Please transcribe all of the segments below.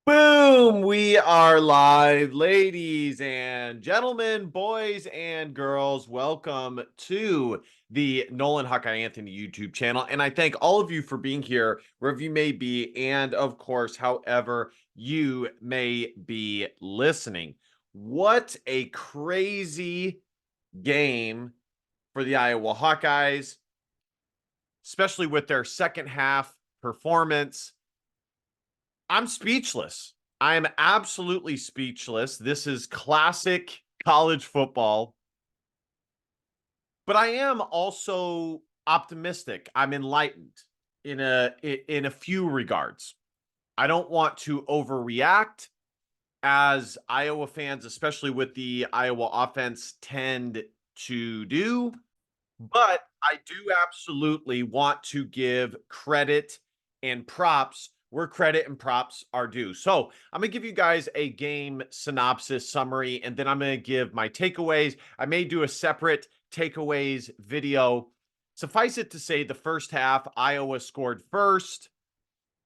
Boom! We are live, ladies and gentlemen, boys and girls. Welcome to the Nolan Hawkeye Anthony YouTube channel. And I thank all of you for being here, wherever you may be, and of course, however you may be listening. What a crazy game for the Iowa Hawkeyes, especially with their second half performance. I'm speechless. I am absolutely speechless. This is classic college football, but I am also optimistic. I'm enlightened in a few regards. I don't want to overreact, as Iowa fans, especially with the Iowa offense, tend to do, but I do absolutely want to give credit and props where credit and props are due. So I'm going to give you guys a game synopsis summary, and then I'm going to give my takeaways. I may do a separate takeaways video. Suffice it to say, the first half, Iowa scored first.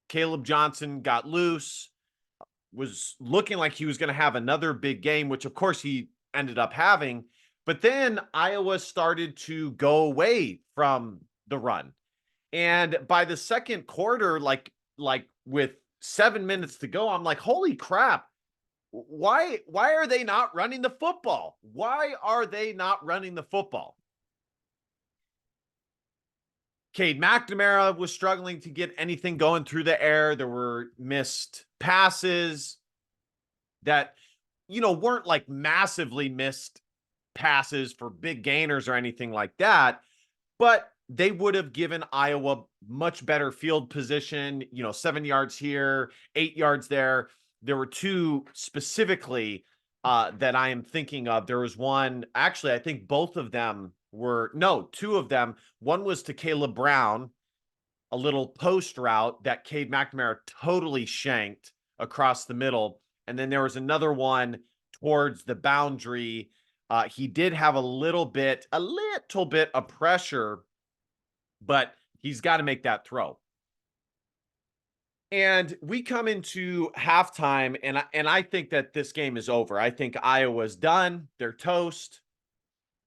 Caleb Johnson got loose, was looking like he was going to have another big game, which of course he ended up having. But then Iowa started to go away from the run. And by the second quarter, like with 7 minutes to go, I'm like, holy crap. Why are they not running the football? Why are they not running the football? Cade McNamara was struggling to get anything going through the air. There were missed passes that, weren't like massively missed passes for big gainers or anything like that, but they would have given Iowa much better field position, 7 yards here, 8 yards there. There were two specifically that I am thinking of. There was one, actually, I think both of them were, no, two of them. One was to Caleb Brown, a little post route that Cade McNamara totally shanked across the middle. And then there was another one towards the boundary. He did have a little bit of pressure, but he's got to make that throw. And we come into halftime, and I think that this game is over. I think Iowa's done. They're toast,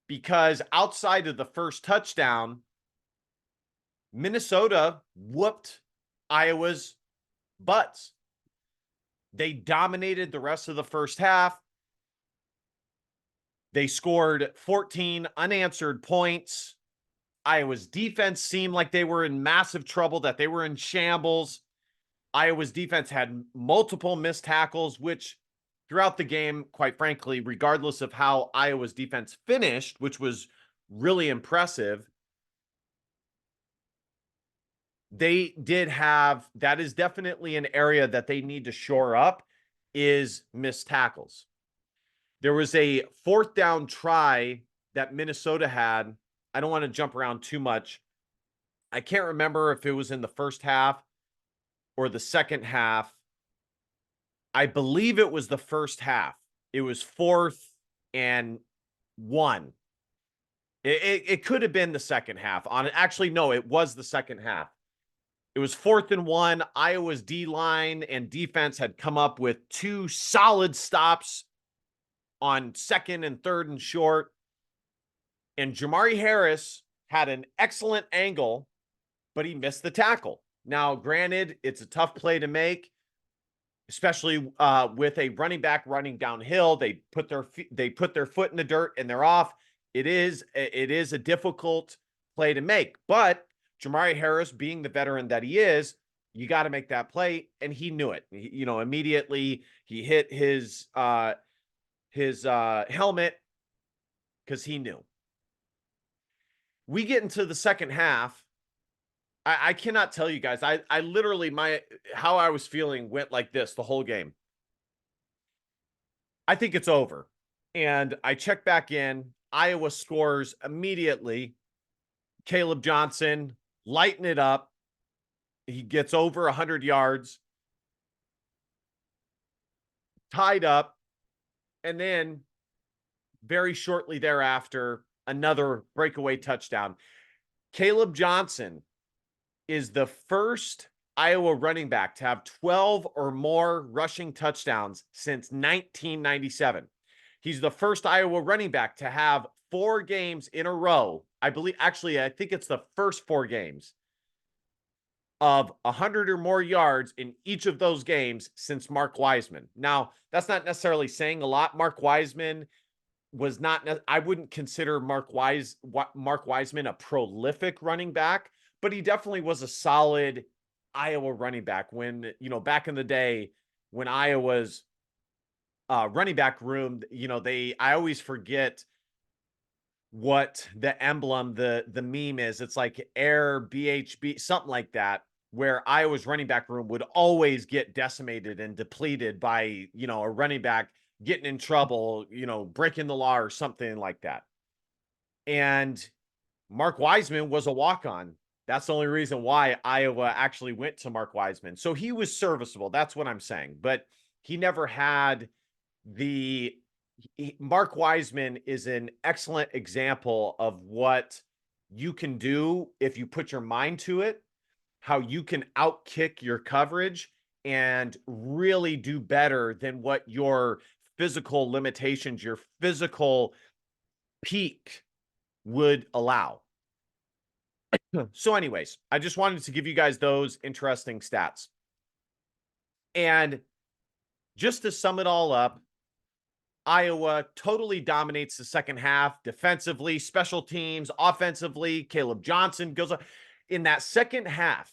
because outside of the first touchdown, Minnesota whooped Iowa's butts. They dominated the rest of the first half. They scored 14 unanswered points. Iowa's defense seemed like they were in massive trouble, that they were in shambles. Iowa's defense had multiple missed tackles, which throughout the game, quite frankly, regardless of how Iowa's defense finished, which was really impressive, they did have, that is definitely an area that they need to shore up, is missed tackles. There was a fourth down try that Minnesota had. I don't want to jump around too much. I can't remember if it was in the first half or the second half. I believe it was the first half. It was 4th and 1. It could have been the second half. Actually, no, it was the second half. It was 4th and 1. Iowa's D-line and defense had come up with two solid stops on 2nd and 3rd and short. And Jamari Harris had an excellent angle, but he missed the tackle. Now, granted, it's a tough play to make, especially with a running back running downhill. They put their foot in the dirt and they're off. It is a difficult play to make, but Jamari Harris, being the veteran that he is, you got to make that play, and he knew it. Immediately he hit his helmet because he knew. We get into the second half. I cannot tell you guys. I literally, how I was feeling went like this the whole game. I think it's over. And I check back in. Iowa scores immediately. Caleb Johnson, lighten it up. He gets over 100 yards. Tied up. And then very shortly thereafter, another breakaway touchdown. Caleb Johnson is the first Iowa running back to have 12 or more rushing touchdowns since 1997. He's the first Iowa running back to have 4 games in a row. I think it's the first 4 games of 100 or more yards in each of those games since Mark Wiseman. Now, that's not necessarily saying a lot. Mark Wiseman was not, I wouldn't consider Mark Wiseman a prolific running back, but he definitely was a solid Iowa running back when, back in the day when Iowa's running back room, I always forget what the emblem, the meme is. It's like Air BHB, something like that, where Iowa's running back room would always get decimated and depleted by, a running back getting in trouble, breaking the law or something like that. And Mark Wiseman was a walk-on. That's the only reason why Iowa actually went to Mark Wiseman. So he was serviceable. That's what I'm saying. But he never had Mark Wiseman is an excellent example of what you can do if you put your mind to it, how you can outkick your coverage and really do better than what your physical limitations, your physical peak would allow. So anyways, I just wanted to give you guys those interesting stats. And just to sum it all up, Iowa totally dominates the second half defensively, special teams, offensively. Caleb Johnson goes up. In that second half,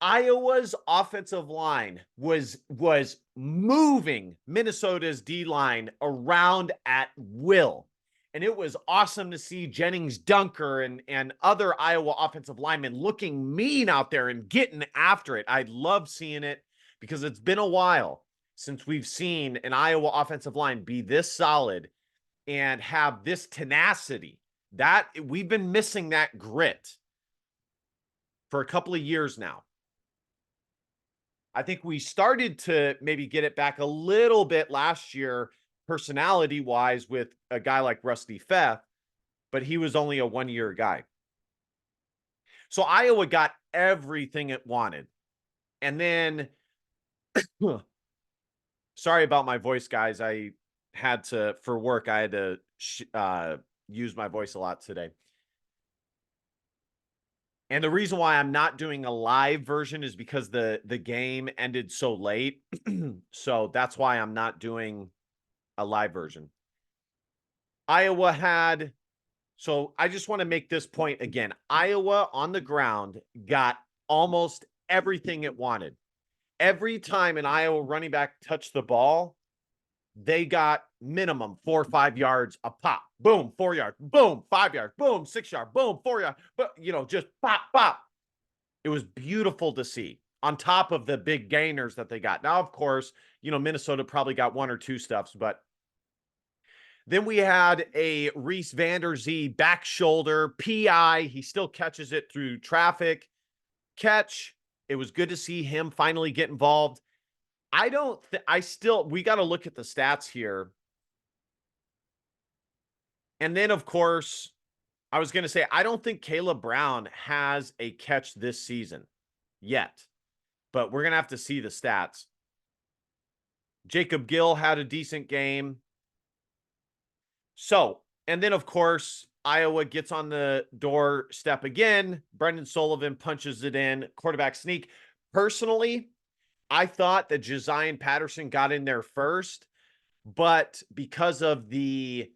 Iowa's offensive line was moving Minnesota's D-line around at will. And it was awesome to see Jennings Dunker and other Iowa offensive linemen looking mean out there and getting after it. I love seeing it because it's been a while since we've seen an Iowa offensive line be this solid and have this tenacity. That we've been missing that grit for a couple of years now. I think we started to maybe get it back a little bit last year, personality-wise, with a guy like Rusty Feth, but he was only a 1-year guy. So Iowa got everything it wanted. And then, sorry about my voice, guys. For work, I had to use my voice a lot today. And the reason why I'm not doing a live version is because the game ended so late. So that's why I'm not doing a live version. Iowa had, so I just want to make this point again. Iowa on the ground got almost everything it wanted. Every time an Iowa running back touched the ball, they got minimum 4 or 5 yards a pop. Boom, 4 yards. Boom, 5 yards. Boom, 6 yards. Boom, 4 yards. But, just pop, pop. It was beautiful to see on top of the big gainers that they got. Now, of course, Minnesota probably got 1 or 2 stuffs, but then we had a Reese Vanderzee back shoulder PI. He still catches it through traffic catch. It was good to see him finally get involved. We got to look at the stats here. And then, of course, I was going to say, I don't think Caleb Brown has a catch this season yet, but we're going to have to see the stats. Jacob Gill had a decent game. So, and then, of course, Iowa gets on the doorstep again. Brendan Sullivan punches it in, quarterback sneak. Personally, I thought that Josiah Patterson got in there first, but because of the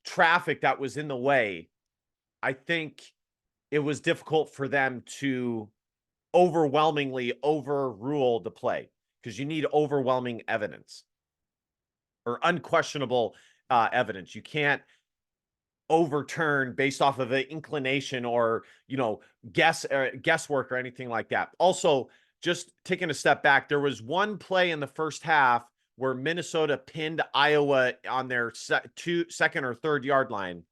traffic that was in the way, I think it was difficult for them to overwhelmingly overrule the play because you need overwhelming evidence or unquestionable evidence. You can't overturn based off of an inclination or guesswork or anything like that. Also, just taking a step back, there was one play in the first half where Minnesota pinned Iowa on their second or third yard line,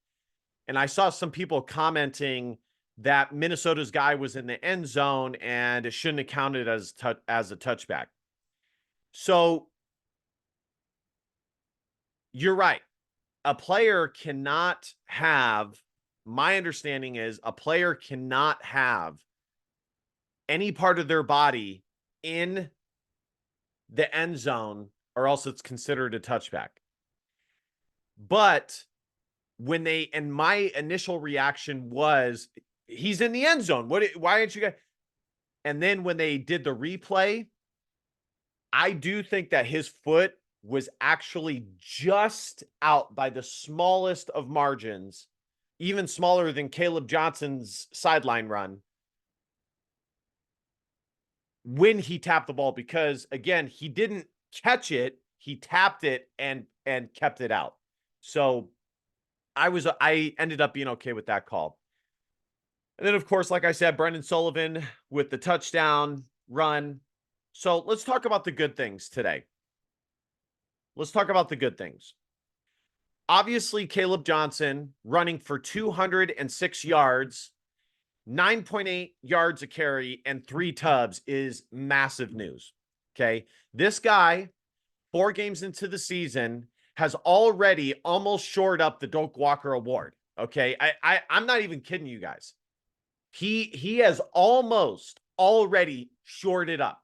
and I saw some people commenting that Minnesota's guy was in the end zone and it shouldn't have counted as a touchback. So you're right. A player cannot have my understanding is a player cannot have any part of their body in the end zone or else it's considered a touchback. But when they, and my initial reaction was, he's in the end zone. Why aren't you guys? And then when they did the replay, I do think that his foot was actually just out by the smallest of margins, even smaller than Caleb Johnson's sideline run when he tapped the ball, because again, he didn't catch it, he tapped it and kept it out. So I ended up being okay with that call. And then, of course, like I said, Brendan Sullivan with the touchdown run. So let's talk about the good things today. Let's talk about the good things. Obviously, Caleb Johnson running for 206 yards, 9.8 yards a carry, and 3 tubs is massive news. Okay. This guy, 4 games into the season, has already almost shored up the Doak Walker Award. Okay. I'm not even kidding you guys. He has almost already shored it up.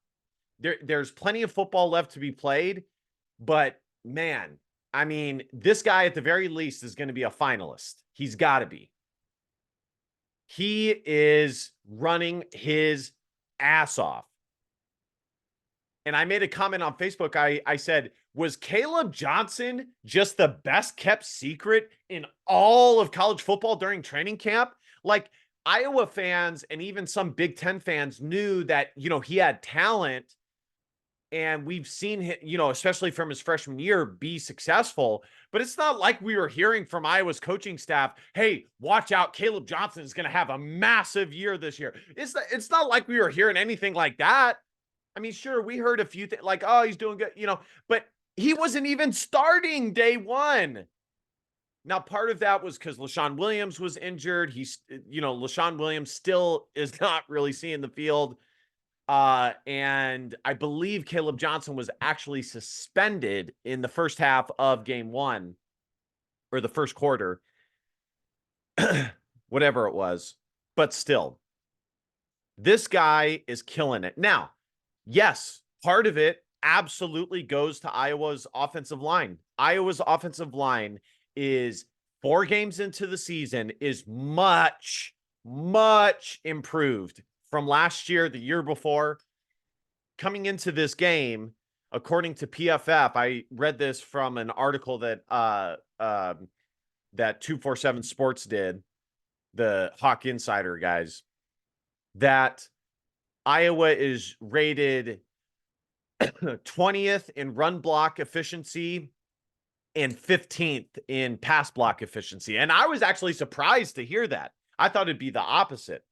There's plenty of football left to be played, but man, I mean, this guy at the very least is going to be a finalist. He's got to be. He is running his ass off. And I made a comment on Facebook. I said, was Caleb Johnson just the best kept secret in all of college football during training camp? Like, Iowa fans and even some Big Ten fans knew that, you know, he had talent, and we've seen him, you know, especially from his freshman year, be successful. But it's not like we were hearing from Iowa's coaching staff, hey, watch out, Caleb Johnson is going to have a massive year this year. It's not like we were hearing anything like that. I mean, sure, we heard a few things like, oh, he's doing good, you know, but he wasn't even starting day one. Now, part of that was because LaShawn Williams was injured. He's, you know, LaShawn Williams still is not really seeing the field. And I believe Caleb Johnson was actually suspended in the first half of game 1 or the first quarter, whatever it was. But still, this guy is killing it. Now, yes, part of it absolutely goes to Iowa's offensive line. Iowa's offensive line is 4 games into the season is much, much improved from last year, the year before. Coming into this game, according to PFF, I read this from an article that that 247 Sports did, the Hawk Insider guys, that Iowa is rated 20th in run block efficiency and 15th in pass block efficiency. And I was actually surprised to hear that. I thought it'd be the opposite.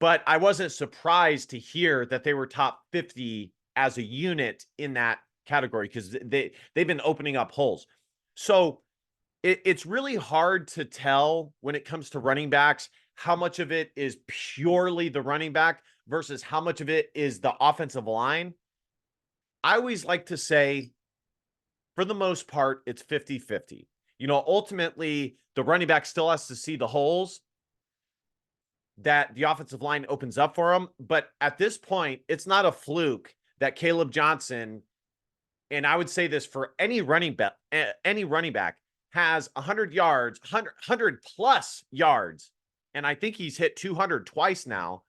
But I wasn't surprised to hear that they were top 50 as a unit in that category, because they've been opening up holes. So it's really hard to tell when it comes to running backs how much of it is purely the running back versus how much of it is the offensive line. I always like to say, for the most part, it's 50-50. You know, ultimately, the running back still has to see the holes that the offensive line opens up for him. But at this point, it's not a fluke that Caleb Johnson, and I would say this for any running back, has 100 yards, 100 plus yards. And I think he's hit 200 twice now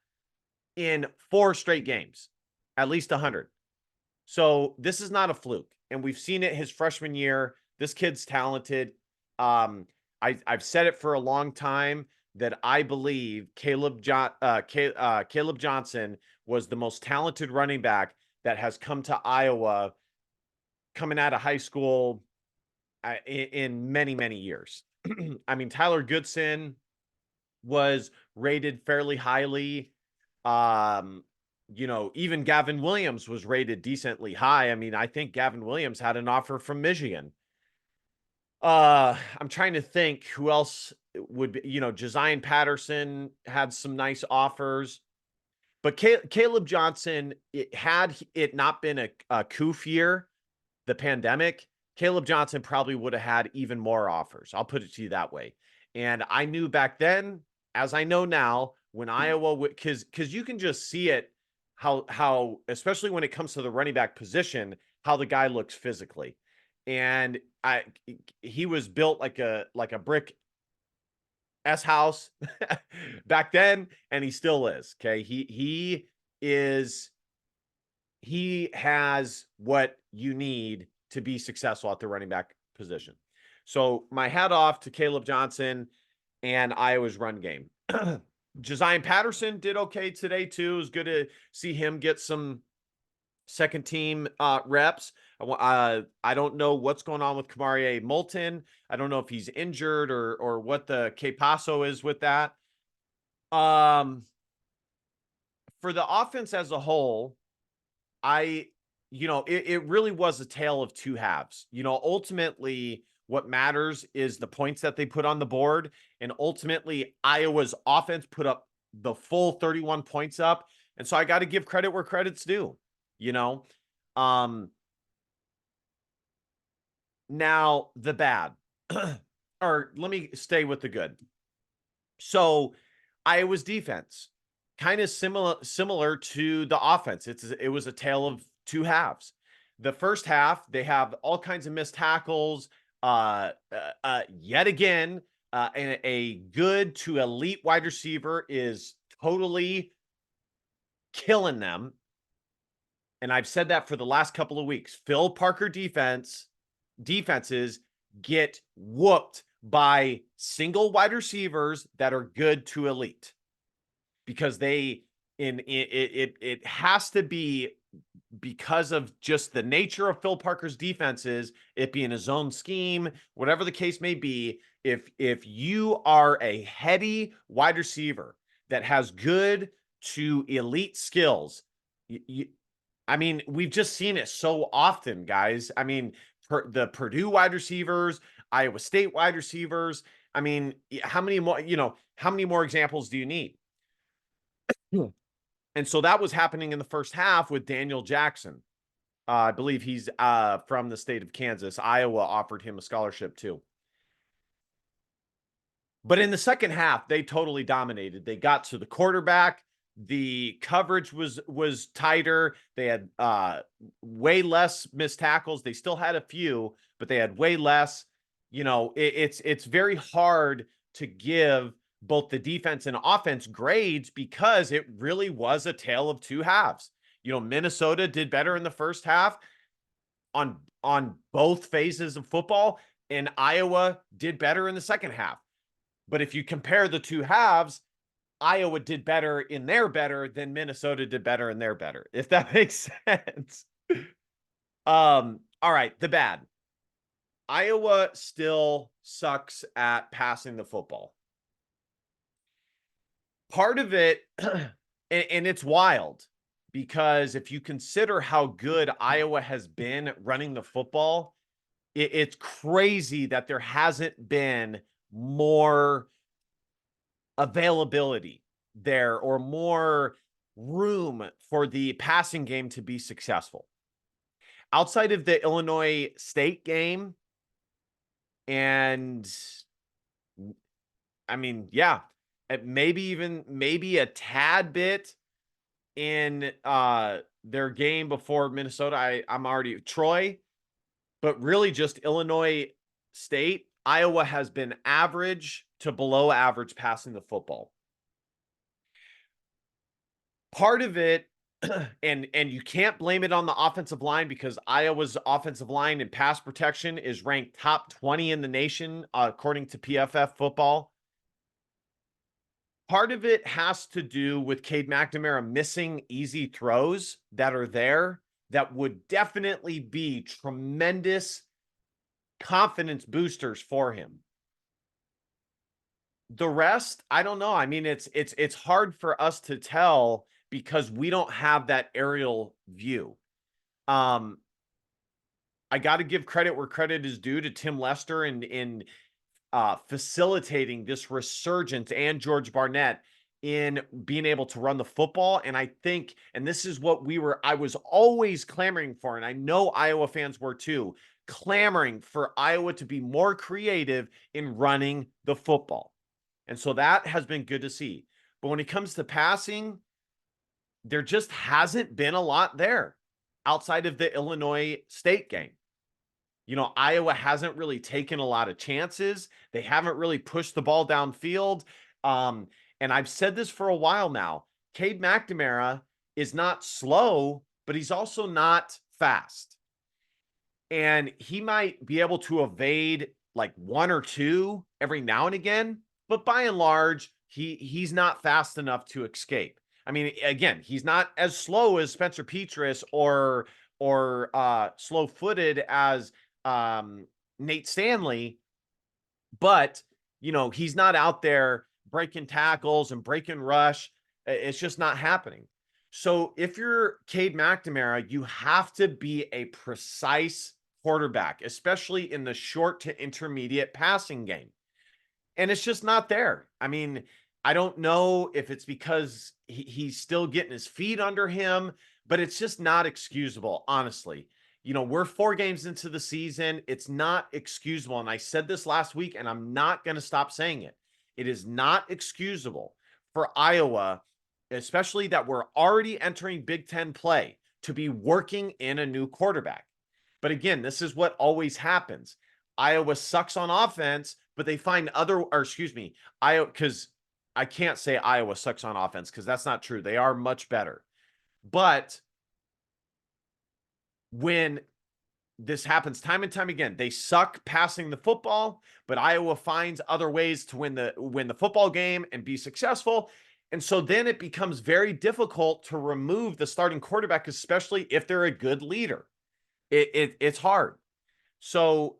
in 4 straight games, at least 100. So this is not a fluke. And we've seen it his freshman year. This kid's talented. I've said it for a long time that I believe Caleb Johnson was the most talented running back that has come to Iowa coming out of high school in many, many years. I mean, Tyler Goodson was rated fairly highly. You know, even Gavin Williams was rated decently high. I mean, I think Gavin Williams had an offer from Michigan. I'm trying to think who else would be, you know, Josiah Patterson had some nice offers, but Caleb Johnson, had it not been a coof year, the pandemic, Caleb Johnson probably would have had even more offers. I'll put it to you that way. And I knew back then, as I know now, when Iowa would, because you can just see it, how especially when it comes to the running back position, how the guy looks physically. And he was built like a brick S house back then, and he still is. Okay. Is he has what you need to be successful at the running back position. So my hat off to Caleb Johnson and Iowa's run game. Josiah Patterson did okay today too. It was good to see him get some second team reps. I don't know what's going on with Kamari Moulton. I don't know if he's injured or what the que paso is with that. For the offense as a whole, it really was a tale of two halves. Ultimately, what matters is the points that they put on the board. And ultimately, Iowa's offense put up the full 31 points up. And so I got to give credit where credit's due, Now the bad, or let me stay with the good. So Iowa's defense, kind of similar to the offense. It was a tale of two halves. The first half, they have all kinds of missed tackles. Yet again, a good to elite wide receiver is totally killing them. And I've said that for the last couple of weeks. Phil Parker defenses get whooped by single wide receivers that are good to elite, because it has to be because of just the nature of Phil Parker's defenses, it being a zone scheme, whatever the case may be. If you are a heady wide receiver that has good to elite skills, we've just seen it so often, guys. The Purdue wide receivers, Iowa State wide receivers. How many more examples do you need? And so that was happening in the first half with Daniel Jackson. I believe he's from the state of Kansas. Iowa offered him a scholarship too. But in the second half, they totally dominated. They got to the quarterback. The coverage was tighter. They had way less missed tackles. They still had a few, but they had way less. It's very hard to give both the defense and offense grades because it really was a tale of two halves. Minnesota did better in the first half on both phases of football, and Iowa did better in the second half. But if you compare the two halves, Iowa did better in their better than Minnesota did better in their better, if that makes sense. All right, the bad. Iowa still sucks at passing the football. Part of it, and it's wild, because if you consider how good Iowa has been running the football, it's crazy that there hasn't been more availability there or more room for the passing game to be successful. Outside of the Illinois State game, and maybe a tad bit in their game before Minnesota. I'm already Troy, but really just Illinois State. Iowa has been average to below average passing the football. Part of it, and you can't blame it on the offensive line, because Iowa's offensive line and pass protection is ranked top 20 in the nation, according to PFF Football. Part of it has to do with Cade McNamara missing easy throws that are there that would definitely be tremendous confidence boosters for him. The rest, I don't know. It's hard for us to tell because we don't have that aerial view. I got to give credit where credit is due to Tim Lester in facilitating this resurgence, and George Barnett in being able to run the football. And I think, and this is what I was always clamoring for, and I know Iowa fans were too, clamoring for Iowa to be more creative in running the football. And so that has been good to see. But when it comes to passing, there just hasn't been a lot there outside of the Illinois State game. Iowa hasn't really taken a lot of chances. They haven't really pushed the ball downfield. And I've said this for a while now. Cade McNamara is not slow, but he's also not fast. And he might be able to evade like one or two every now and again, but by and large, he's not fast enough to escape. I mean, again, he's not as slow as Spencer Petras or slow-footed as Nate Stanley, but he's not out there breaking tackles and breaking rush. It's just not happening. So if you're Cade McNamara, you have to be a precise quarterback, especially in the short to intermediate passing game. And it's just not there. I mean, I don't know if it's because he's still getting his feet under him, but it's just not excusable, honestly. We're 4 games into the season. It's not excusable. And I said this last week, and I'm not going to stop saying it. It is not excusable for Iowa, especially that we're already entering Big Ten play, to be working in a new quarterback. But again, this is what always happens. Iowa sucks on offense, but they find Iowa, because I can't say Iowa sucks on offense because that's not true. They are much better. But when this happens time and time again, they suck passing the football, but Iowa finds other ways to win the football game and be successful. And so then it becomes very difficult to remove the starting quarterback, especially if they're a good leader. It's hard. So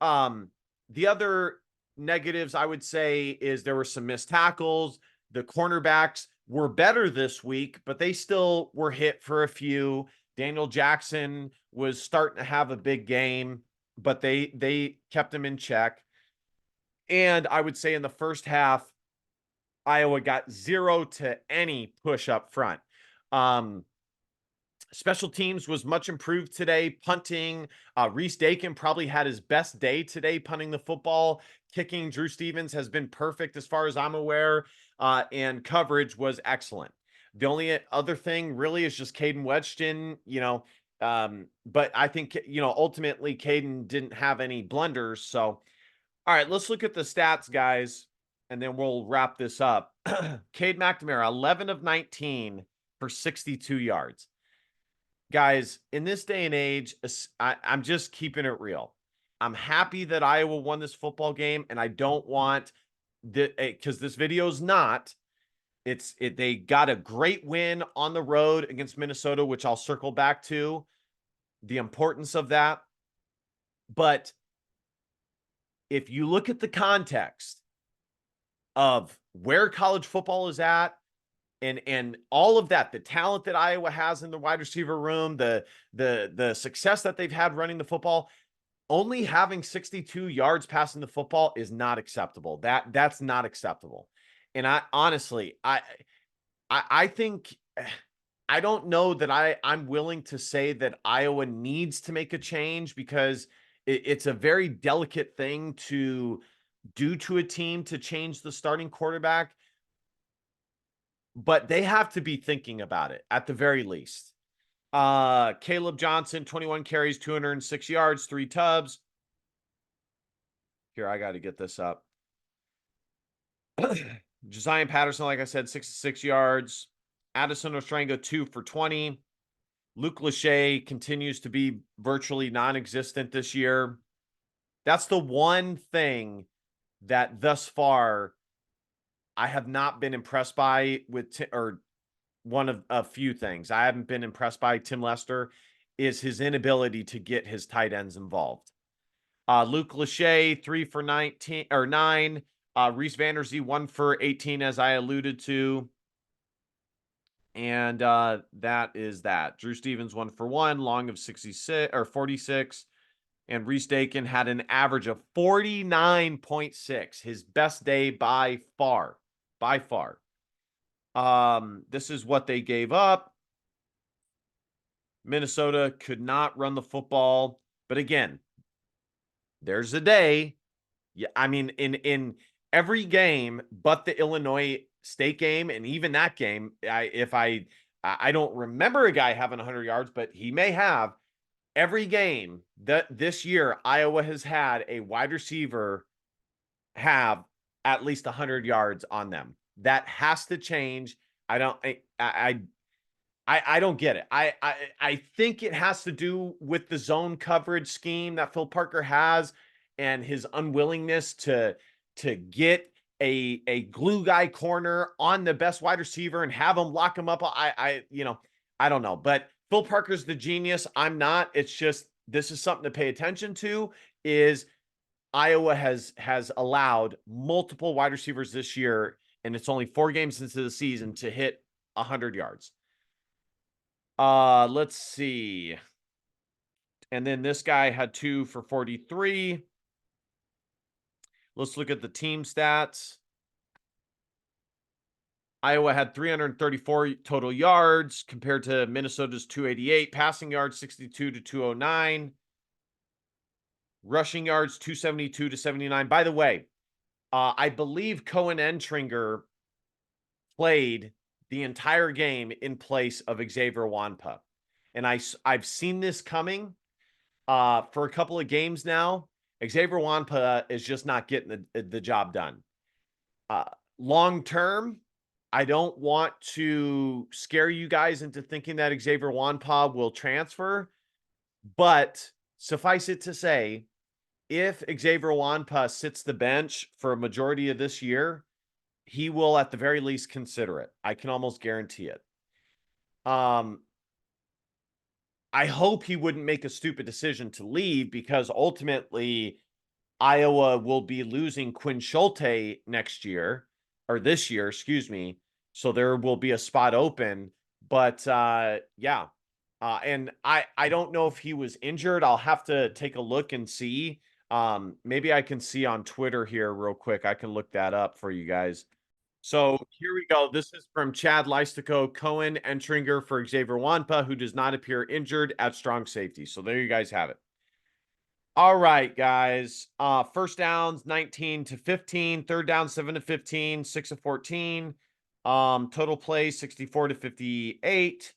the other negatives I would say is there were some missed tackles. The cornerbacks were better this week, but they still were hit for a few. Daniel Jackson was starting to have a big game, but they kept him in check. And I would say in the first half, Iowa got 0 to any push up front. Special teams was much improved today. Punting, Reese Dakin probably had his best day today punting the football. Kicking, Drew Stevens has been perfect as far as I'm aware, and coverage was excellent. The only other thing really is just Caden Wedgton, but I think, ultimately Caden didn't have any blunders. So, all right, let's look at the stats, guys, and then we'll wrap this up. Cade McNamara, 11 of 19 for 62 yards. Guys, in this day and age, I'm just keeping it real. I'm happy that Iowa won this football game, and I don't want because this video is not. They got a great win on the road against Minnesota, which I'll circle back to the importance of that. But if you look at the context of where college football is at, and all of that, the talent that Iowa has in the wide receiver room, the success that they've had running the football, only having 62 yards passing the football is not acceptable. That's not acceptable. And I honestly, I think, I don't know that I'm willing to say that Iowa needs to make a change, because it's a very delicate thing to do to a team to change the starting quarterback. But they have to be thinking about it at the very least. Caleb Johnson, 21 carries, 206 yards, 3 tubs. Here, I got to get this up. Josiah Patterson, like I said, 66 yards. Addison Ostrango, 2 for 20. Luke Lachey continues to be virtually non-existent this year. That's the one thing that thus far I have not been impressed by or one of a few things I haven't been impressed by Tim Lester is his inability to get his tight ends involved. Luke Lachey, 3 for 19 or 9. Reese Vanderzee, 1 for 18, as I alluded to. And that is that. Drew Stevens, 1 for 1, long of 66 or 46. And Reese Dakin had an average of 49.6, his best day by far. By far. This is what they gave up. Minnesota could not run the football. But again, there's a day. Yeah, I mean, in every game but the Illinois State game, and even that game, I don't remember a guy having 100 yards, but he may have. Every game that this year Iowa has had a wide receiver have at least 100 yards on them. That has to change. I don't I don't get it. I think it has to do with the zone coverage scheme that Phil Parker has and his unwillingness to get a glue guy corner on the best wide receiver and have him lock him up. I don't know, but Phil Parker's the genius. I'm not. It's just this is something to pay attention to. Is Iowa has allowed multiple wide receivers this year, and it's only 4 games into the season to hit 100 yards. Let's see. And then this guy had 2 for 43. Let's look at the team stats. Iowa had 334 total yards compared to Minnesota's 288. Passing yards 62 to 209. Rushing yards 272 to 79. By the way, I believe Cohen Entringer played the entire game in place of Xavier Wanpa. And I've seen this coming for a couple of games now. Xavier Wanpa is just not getting the job done. Long term, I don't want to scare you guys into thinking that Xavier Wanpa will transfer, but suffice it to say, if Xavier Wanpa sits the bench for a majority of this year, he will at the very least consider it. I can almost guarantee it. I hope he wouldn't make a stupid decision to leave because ultimately Iowa will be losing Quinn Schulte next year or this year, excuse me. So there will be a spot open, but yeah. And I don't know if he was injured. I'll have to take a look and see. Maybe I can see on Twitter here real quick. I can look that up for you guys. So here we go. This is from Chad Leistico, Cohen Entringer for Xavier Wanpa, who does not appear injured at strong safety. So there you guys have it. All right, guys. First downs 19 to 15, third down 7 to 15, 6 to 14. Total plays 64 to 58.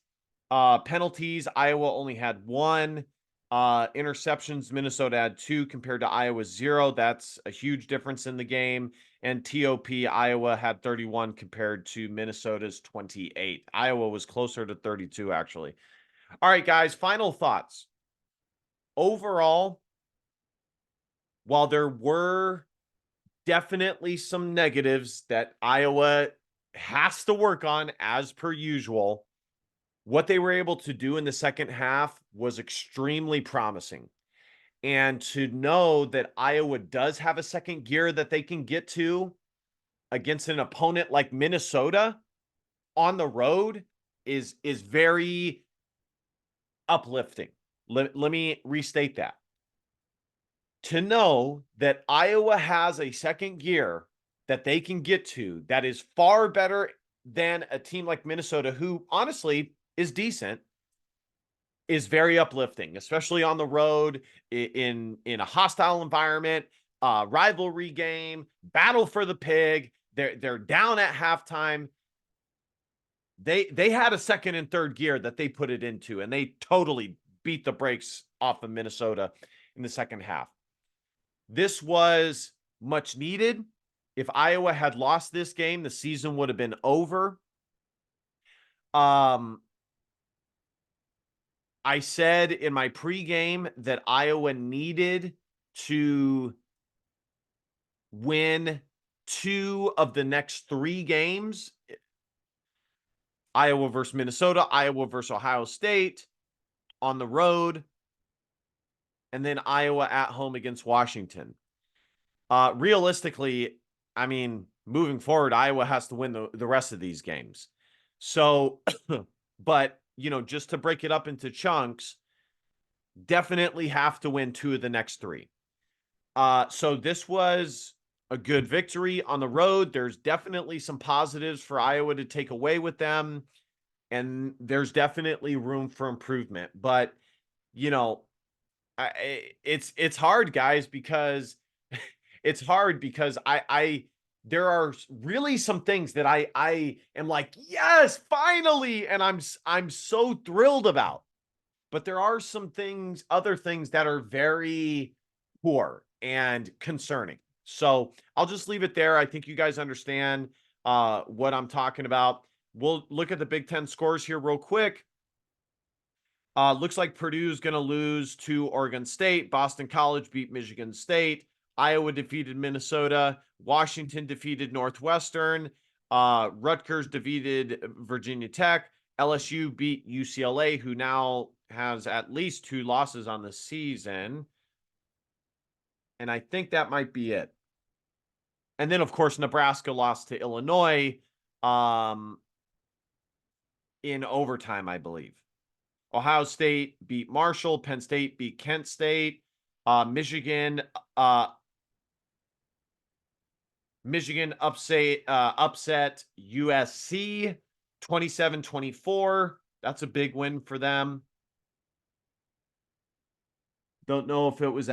Penalties, Iowa only had 1. Interceptions, Minnesota had 2 compared to Iowa's 0. That's a huge difference in the game. And TOP, Iowa had 31 compared to Minnesota's 28. Iowa was closer to 32, actually. All right, guys, final thoughts. Overall, while there were definitely some negatives that Iowa has to work on as per usual, what they were able to do in the second half was extremely promising. And to know that Iowa does have a second gear that they can get to against an opponent like Minnesota on the road is very uplifting. Let me restate that. To know that Iowa has a second gear that they can get to that is far better than a team like Minnesota, who honestly is decent, is very uplifting, especially on the road in a hostile environment, rivalry game, battle for the pig. They're down at halftime. They had a second and third gear that they put it into, and they totally beat the brakes off of Minnesota in the second half. This was much needed. If Iowa had lost this game, the season would have been over. I said in my pregame that Iowa needed to win 2 of the next 3 games. Iowa versus Minnesota, Iowa versus Ohio State on the road, and then Iowa at home against Washington. Realistically, I mean, moving forward, Iowa has to win the rest of these games. So, but, just to break it up into chunks, definitely have to win 2 of the next 3. So this was a good victory on the road. There's definitely some positives for Iowa to take away with them, and there's definitely room for improvement. But, It's hard, guys, because it's hard because I there are really some things that I am like, yes, finally, and I'm so thrilled about. But there are some things, other things that are very poor and concerning. So I'll just leave it there. I think you guys understand what I'm talking about. We'll look at the Big Ten scores here real quick. Looks like Purdue's going to lose to Oregon State. Boston College beat Michigan State. Iowa defeated Minnesota. Washington defeated Northwestern. Rutgers defeated Virginia Tech. LSU beat UCLA, who now has at least 2 losses on the season. And I think that might be it. And then, of course, Nebraska lost to Illinois in overtime, I believe. Ohio State beat Marshall. Penn State beat Kent State. Michigan upset USC 27-24. That's a big win for them. Don't know if it was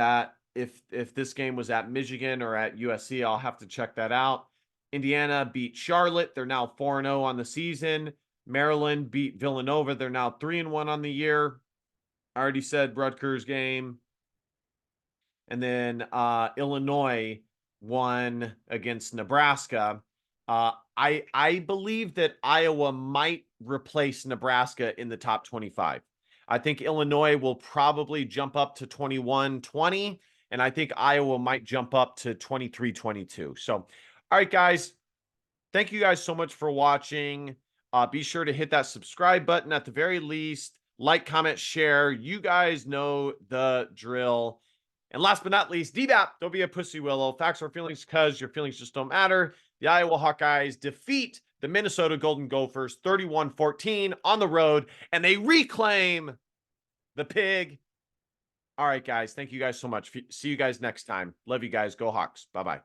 if this game was at Michigan or at USC. I'll have to check that out. Indiana beat Charlotte. They're now 4-0 on the season. Maryland beat Villanova. They're now 3-1 on the year. I already said Rutgers game. And then Illinois won against Nebraska. I believe that Iowa might replace Nebraska in the top 25. I think Illinois will probably jump up to 21-20, and I think Iowa might jump up to 23-22. So, all right, guys, thank you guys so much for watching. Be sure to hit that subscribe button at the very least. Like, comment, share. You guys know the drill. And last but not least, DBAP, don't be a pussy willow. Facts or feelings because your feelings just don't matter. The Iowa Hawkeyes defeat the Minnesota Golden Gophers 31-14 on the road, and they reclaim the pig. All right, guys. Thank you guys so much. See you guys next time. Love you guys. Go Hawks. Bye-bye.